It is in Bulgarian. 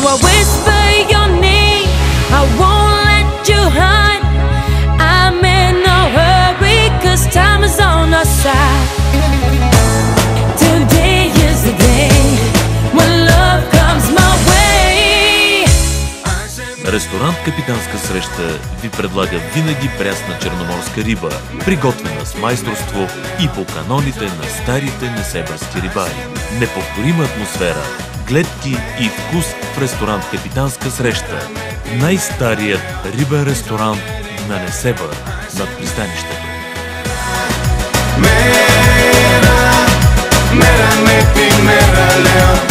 I whisper your name, I won't let you hide. I'm in no hurry, 'cause time is on our side. Today is the day when love comes my way. Ресторант Капитанска среща ви предлага винаги прясна черноморска риба, приготвена с майсторство и по каноните на старите несебърски рибари. Неповторима атмосфера, гледки и вкус в ресторант Капитанска среща. Най-старият рибен ресторант на Несебър над пристанището. Mera, mera, me pi, mera, leo.